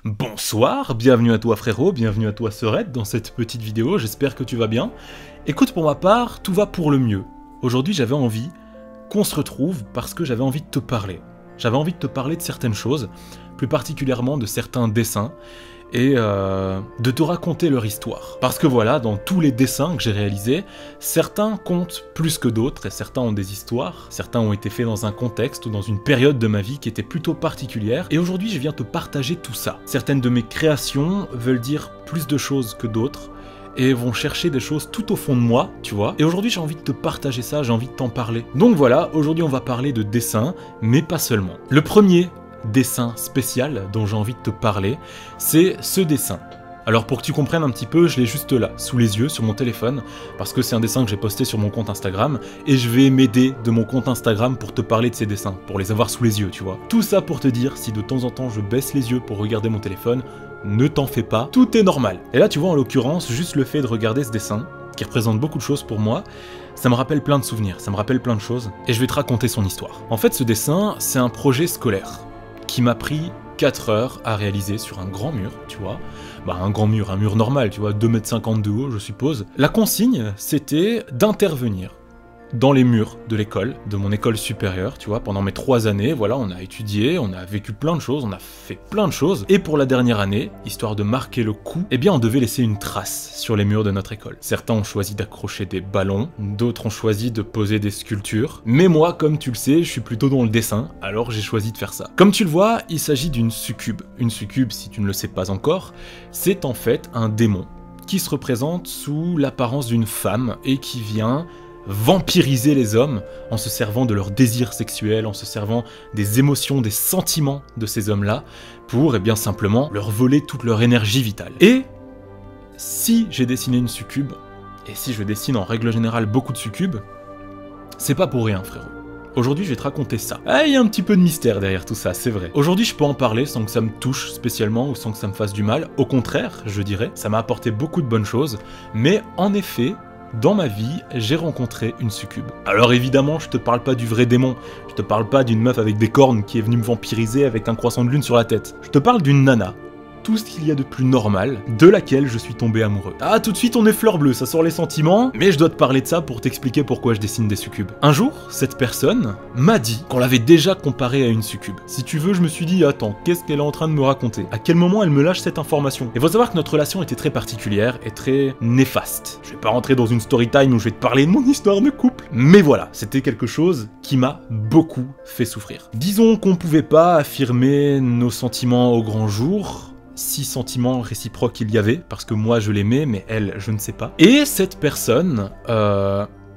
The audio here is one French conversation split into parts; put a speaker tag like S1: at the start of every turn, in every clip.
S1: Bonsoir, bienvenue à toi frérot, bienvenue à toi sœurette dans cette petite vidéo, j'espère que tu vas bien. Écoute, pour ma part, tout va pour le mieux. Aujourd'hui j'avais envie qu'on se retrouve parce que j'avais envie de te parler. J'avais envie de te parler de certaines choses, plus particulièrement de certains dessins, et de te raconter leur histoire. Parce que voilà, dans tous les dessins que j'ai réalisés, certains comptent plus que d'autres, et certains ont des histoires, certains ont été faits dans un contexte ou dans une période de ma vie qui était plutôt particulière, et aujourd'hui je viens te partager tout ça. Certaines de mes créations veulent dire plus de choses que d'autres, et vont chercher des choses tout au fond de moi, tu vois. Et aujourd'hui j'ai envie de te partager ça, j'ai envie de t'en parler. Donc voilà, aujourd'hui on va parler de dessin, mais pas seulement. Le premier dessin spécial dont j'ai envie de te parler, c'est ce dessin. Alors pour que tu comprennes un petit peu, je l'ai juste là, sous les yeux, sur mon téléphone, parce que c'est un dessin que j'ai posté sur mon compte Instagram, et je vais m'aider de mon compte Instagram pour te parler de ces dessins, pour les avoir sous les yeux, tu vois. Tout ça pour te dire, si de temps en temps je baisse les yeux pour regarder mon téléphone, ne t'en fais pas, tout est normal. Et là tu vois en l'occurrence, juste le fait de regarder ce dessin, qui représente beaucoup de choses pour moi, ça me rappelle plein de souvenirs, ça me rappelle plein de choses, et je vais te raconter son histoire. En fait ce dessin, c'est un projet scolaire, qui m'a pris 4 heures à réaliser sur un grand mur, tu vois. Bah un grand mur, un mur normal, tu vois, 2,50 m de haut, je suppose. La consigne, c'était d'intervenir dans les murs de l'école, de mon école supérieure, tu vois, pendant mes 3 années, voilà, on a étudié, on a vécu plein de choses, on a fait plein de choses, et pour la dernière année, histoire de marquer le coup, eh bien on devait laisser une trace sur les murs de notre école. Certains ont choisi d'accrocher des ballons, d'autres ont choisi de poser des sculptures, mais moi, comme tu le sais, je suis plutôt dans le dessin, alors j'ai choisi de faire ça. Comme tu le vois, il s'agit d'une succube. Une succube, si tu ne le sais pas encore, c'est en fait un démon qui se représente sous l'apparence d'une femme et qui vient vampiriser les hommes en se servant de leurs désirs sexuels, en se servant des émotions, des sentiments de ces hommes-là, pour, eh bien simplement, leur voler toute leur énergie vitale. Et si j'ai dessiné une succube, et si je dessine en règle générale beaucoup de succubes, c'est pas pour rien, frérot. Aujourd'hui, je vais te raconter ça. Ah, il y a un petit peu de mystère derrière tout ça, c'est vrai. Aujourd'hui, je peux en parler sans que ça me touche spécialement ou sans que ça me fasse du mal. Au contraire, je dirais, ça m'a apporté beaucoup de bonnes choses, mais en effet, dans ma vie, j'ai rencontré une succube. Alors évidemment, je te parle pas du vrai démon, je te parle pas d'une meuf avec des cornes qui est venue me vampiriser avec un croissant de lune sur la tête. Je te parle d'une nana. Tout ce qu'il y a de plus normal, de laquelle je suis tombé amoureux. Ah, tout de suite on est fleur bleue, ça sort les sentiments, mais je dois te parler de ça pour t'expliquer pourquoi je dessine des succubes. Un jour, cette personne m'a dit qu'on l'avait déjà comparée à une succube. Si tu veux, je me suis dit, attends, qu'est-ce qu'elle est en train de me raconter? À quel moment elle me lâche cette information? Et faut savoir que notre relation était très particulière et très néfaste. Je vais pas rentrer dans une story time où je vais te parler de mon histoire de couple, mais voilà, c'était quelque chose qui m'a beaucoup fait souffrir. Disons qu'on pouvait pas affirmer nos sentiments au grand jour, si sentiments réciproques il y avait, parce que moi je l'aimais, mais elle, je ne sais pas. Et cette personne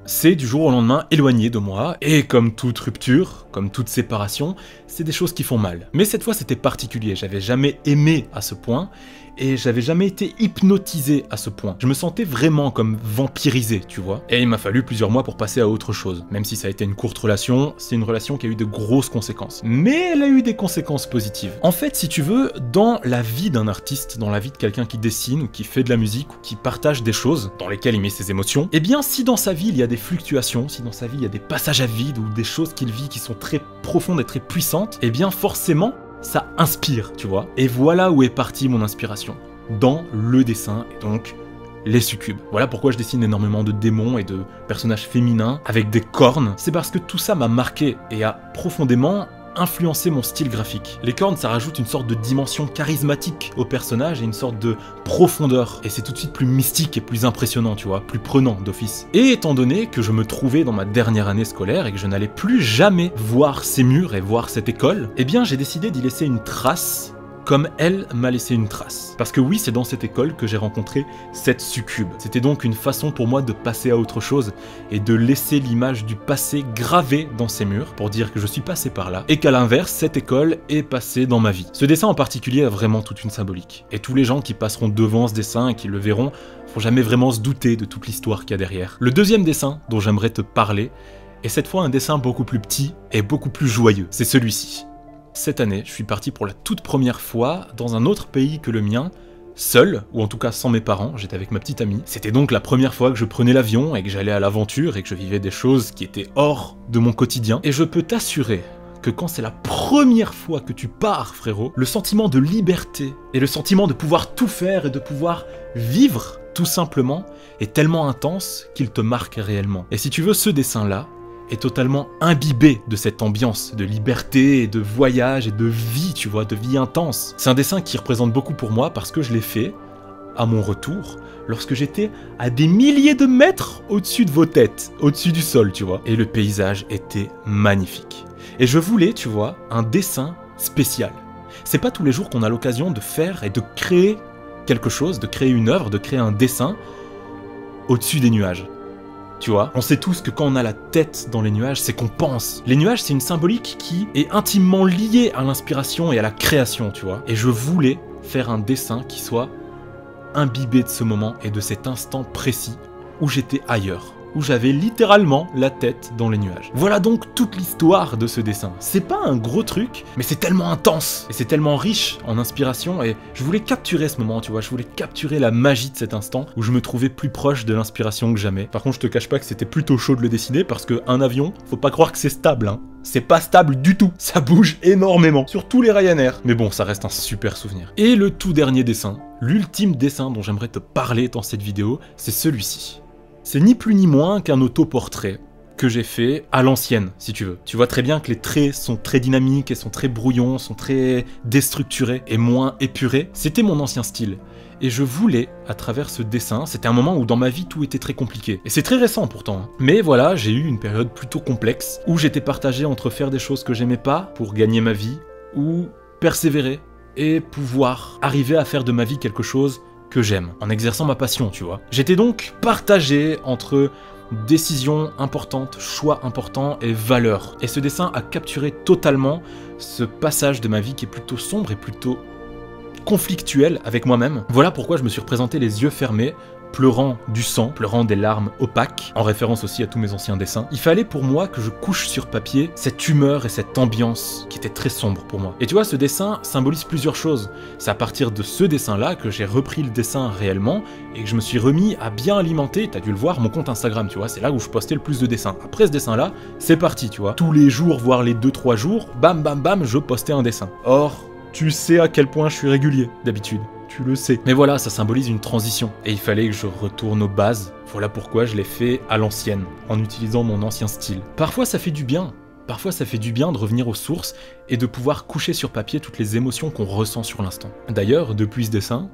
S1: s'est du jour au lendemain éloignée de moi, et comme toute rupture, comme toute séparation, c'est des choses qui font mal. Mais cette fois c'était particulier, j'avais jamais aimé à ce point, et j'avais jamais été hypnotisé à ce point. Je me sentais vraiment comme vampirisé, tu vois. Et il m'a fallu plusieurs mois pour passer à autre chose. Même si ça a été une courte relation, c'est une relation qui a eu de grosses conséquences. Mais elle a eu des conséquences positives. En fait, si tu veux, dans la vie d'un artiste, dans la vie de quelqu'un qui dessine, ou qui fait de la musique, ou qui partage des choses, dans lesquelles il met ses émotions, eh bien si dans sa vie il y a des fluctuations, si dans sa vie il y a des passages à vide, ou des choses qu'il vit qui sont très profondes et très puissantes, eh bien forcément, ça inspire, tu vois. Et voilà où est partie mon inspiration. Dans le dessin, et donc les succubes. Voilà pourquoi je dessine énormément de démons et de personnages féminins avec des cornes. C'est parce que tout ça m'a marqué et a profondément influencé mon style graphique. Les cornes, ça rajoute une sorte de dimension charismatique au personnage et une sorte de profondeur. Et c'est tout de suite plus mystique et plus impressionnant, tu vois, plus prenant d'office. Et étant donné que je me trouvais dans ma dernière année scolaire et que je n'allais plus jamais voir ces murs et voir cette école, eh bien j'ai décidé d'y laisser une trace comme elle m'a laissé une trace. Parce que oui, c'est dans cette école que j'ai rencontré cette succube. C'était donc une façon pour moi de passer à autre chose et de laisser l'image du passé gravée dans ces murs pour dire que je suis passé par là et qu'à l'inverse, cette école est passée dans ma vie. Ce dessin en particulier a vraiment toute une symbolique. Et tous les gens qui passeront devant ce dessin et qui le verront vont jamais vraiment se douter de toute l'histoire qu'il y a derrière. Le deuxième dessin dont j'aimerais te parler est cette fois un dessin beaucoup plus petit et beaucoup plus joyeux. C'est celui-ci. Cette année, je suis parti pour la toute première fois dans un autre pays que le mien, seul, ou en tout cas sans mes parents, j'étais avec ma petite amie. C'était donc la première fois que je prenais l'avion et que j'allais à l'aventure et que je vivais des choses qui étaient hors de mon quotidien. Et je peux t'assurer que quand c'est la première fois que tu pars, frérot, le sentiment de liberté et le sentiment de pouvoir tout faire et de pouvoir vivre, tout simplement, est tellement intense qu'il te marque réellement. Et si tu veux, ce dessin-là est totalement imbibé de cette ambiance de liberté et de voyage et de vie, tu vois, de vie intense. C'est un dessin qui représente beaucoup pour moi parce que je l'ai fait à mon retour, lorsque j'étais à des milliers de mètres au-dessus de vos têtes, au-dessus du sol, tu vois. Et le paysage était magnifique. Et je voulais, tu vois, un dessin spécial. C'est pas tous les jours qu'on a l'occasion de faire et de créer quelque chose, de créer une œuvre, de créer un dessin au-dessus des nuages. Tu vois, on sait tous que quand on a la tête dans les nuages, c'est qu'on pense. Les nuages, c'est une symbolique qui est intimement liée à l'inspiration et à la création, tu vois. Et je voulais faire un dessin qui soit imbibé de ce moment et de cet instant précis où j'étais ailleurs, où j'avais littéralement la tête dans les nuages. Voilà donc toute l'histoire de ce dessin. C'est pas un gros truc, mais c'est tellement intense et c'est tellement riche en inspiration et je voulais capturer ce moment, tu vois, je voulais capturer la magie de cet instant où je me trouvais plus proche de l'inspiration que jamais. Par contre, je te cache pas que c'était plutôt chaud de le dessiner parce qu'un avion, faut pas croire que c'est stable, hein. C'est pas stable du tout, ça bouge énormément, sur tous les Ryanair. Mais bon, ça reste un super souvenir. Et le tout dernier dessin, l'ultime dessin dont j'aimerais te parler dans cette vidéo, c'est celui-ci. C'est ni plus ni moins qu'un autoportrait que j'ai fait à l'ancienne, si tu veux. Tu vois très bien que les traits sont très dynamiques et sont très brouillons, sont très déstructurés et moins épurés. C'était mon ancien style. Et je voulais, à travers ce dessin, c'était un moment où dans ma vie tout était très compliqué. Et c'est très récent pourtant. Hein. Mais voilà, j'ai eu une période plutôt complexe, où j'étais partagé entre faire des choses que j'aimais pas pour gagner ma vie, ou persévérer et pouvoir arriver à faire de ma vie quelque chose que j'aime, en exerçant ma passion, tu vois. J'étais donc partagé entre décisions importantes, choix importants et valeurs. Et ce dessin a capturé totalement ce passage de ma vie qui est plutôt sombre et plutôt conflictuel avec moi-même. Voilà pourquoi je me suis représenté les yeux fermés, pleurant du sang, pleurant des larmes opaques, en référence aussi à tous mes anciens dessins. Il fallait pour moi que je couche sur papier cette humeur et cette ambiance qui était très sombre pour moi. Et tu vois, ce dessin symbolise plusieurs choses. C'est à partir de ce dessin-là que j'ai repris le dessin réellement et que je me suis remis à bien alimenter, t'as dû le voir, mon compte Instagram, tu vois, c'est là où je postais le plus de dessins. Après ce dessin-là, c'est parti, tu vois. Tous les jours, voire les 2-3 jours, bam bam bam, je postais un dessin. Or, tu sais à quel point je suis régulier, d'habitude. Tu le sais. Mais voilà, ça symbolise une transition. Et il fallait que je retourne aux bases. Voilà pourquoi je l'ai fait à l'ancienne, en utilisant mon ancien style. Parfois ça fait du bien. Parfois ça fait du bien de revenir aux sources et de pouvoir coucher sur papier toutes les émotions qu'on ressent sur l'instant. D'ailleurs, depuis ce dessin,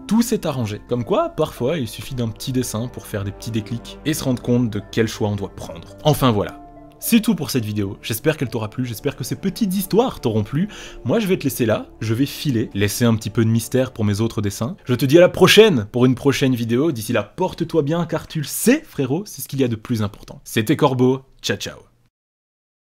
S1: tout s'est arrangé. Comme quoi, parfois, il suffit d'un petit dessin pour faire des petits déclics et se rendre compte de quel choix on doit prendre. Enfin voilà. C'est tout pour cette vidéo, j'espère qu'elle t'aura plu, j'espère que ces petites histoires t'auront plu. Moi je vais te laisser là, je vais filer, laisser un petit peu de mystère pour mes autres dessins. Je te dis à la prochaine pour une prochaine vidéo, d'ici là porte-toi bien car tu le sais frérot, c'est ce qu'il y a de plus important. C'était Corbeau, ciao ciao.